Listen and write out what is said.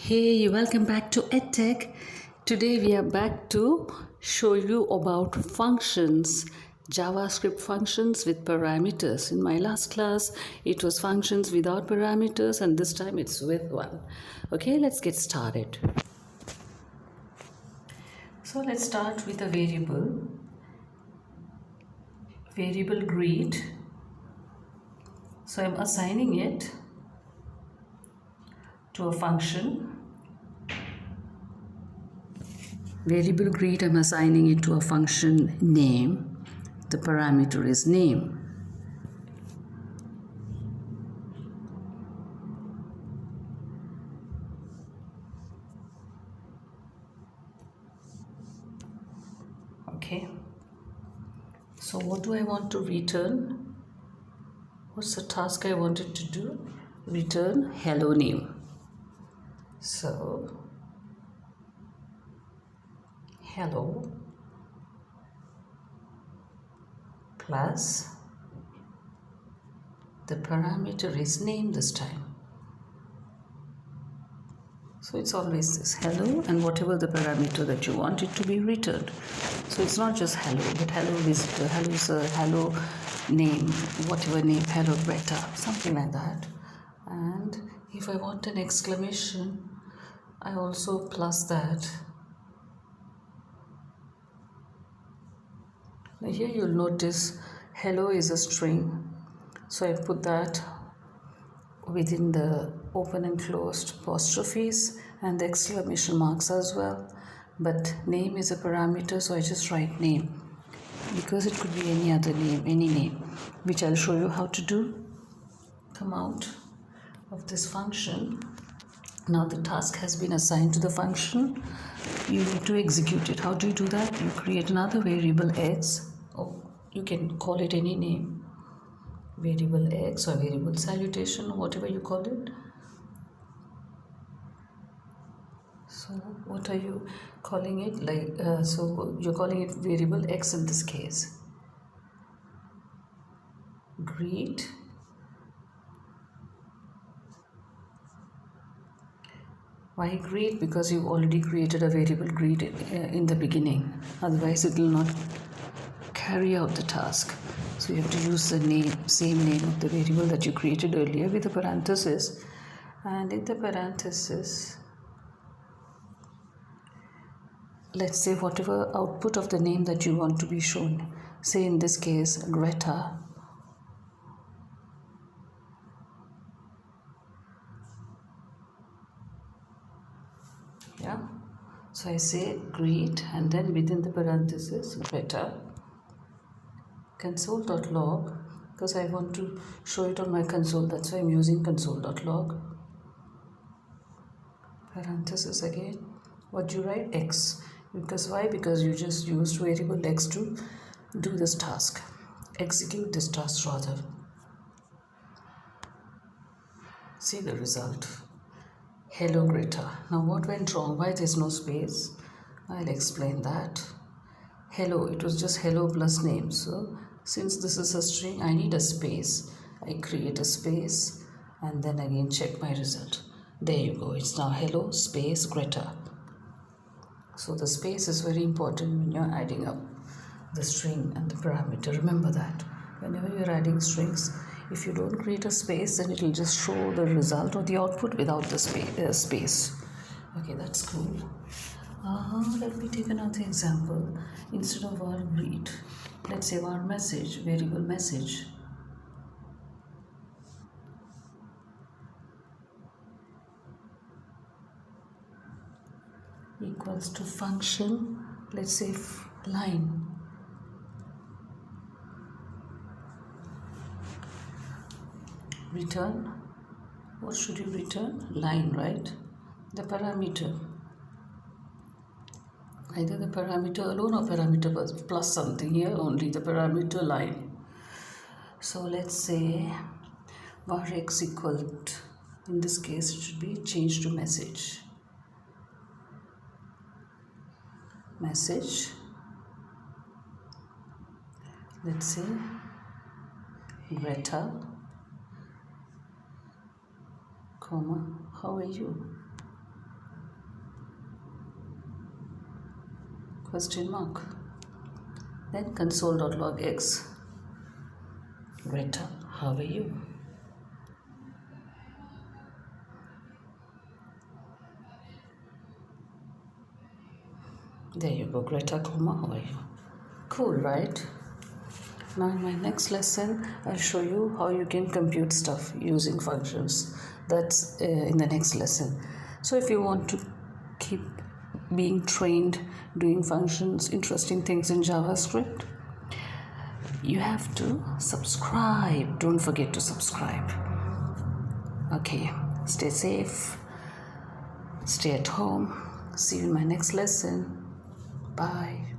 Hey, welcome back to edtech. Today we are back to show you about functions, JavaScript functions with parameters. In my last class, it was functions without parameters, and this time it's with one. Okay, let's get started. So let's start with a variable greet. So I'm assigning it to a function. Variable greet, I'm assigning it to a function name. The parameter is name. Okay. So what do I want to return? What's the task I wanted to do? Return hello name. So hello plus the parameter is name this time. So it's always this hello and whatever the parameter that you want it to be returned. So it's not just hello, but hello visitor, hello sir, hello name, whatever name, hello Greta, something like that. And if I want an exclamation, I also plus that. Now here you'll notice hello is a string. So I put that within the open and closed apostrophes and the exclamation marks as well. But name is a parameter, so I just write name because it could be any other name, any name, which I'll show you how to do. Come out of this function. Now the task has been assigned to the function. You need to execute it. How do you do that? You create another variable x, or you can call it any name. Variable x or variable salutation, whatever you call it. So what are you calling it? So you're calling it variable x in this case. Greet why greet? Because you've already created a variable greet in the beginning, otherwise it will not carry out the task. So you have to use the same name of the variable that you created earlier with a parenthesis, and in the parenthesis, let's say whatever output of the name that you want to be shown. Say in this case Greta. Yeah. So I say greet and then within the parenthesis Greta. Console.log, because I want to show it on my console, that's why I'm using console.log. Parenthesis again. What do you write? X. Because why? Because you just used variable x to do this task. Execute this task rather. See the result. Hello Greta. Now what went wrong? Why there's no space? I'll explain that. Hello, it was just hello plus name. So since this is a string, I need a space. I create a space and then again check my result. There you go. It's now hello space Greta. So the space is very important when you're adding up the string and the parameter. Remember that. Whenever you're adding strings, if you don't create a space, then it will just show the result or the output without the space. Okay, that's cool. Let me take another example. Instead of our greet, let's say our message, variable message. Equals to function, let's say line. Return, what should you return? Line, right? The parameter. Either the parameter alone or parameter plus something. Here only the parameter line. So let's say var x equal to, in this case it should be changed to message. Message. Let's say Greta, comma, how are you? question mark. Then console.log x. Greta, how are you? There you go, Greta, comma, how are you? Cool, right? Now in my next lesson, I'll show you how you can compute stuff using functions. That's in the next lesson. So if you want to keep being trained doing functions, interesting things in JavaScript, you have to subscribe. Don't forget to subscribe. Okay, stay safe, stay at home. See you in my next lesson. Bye.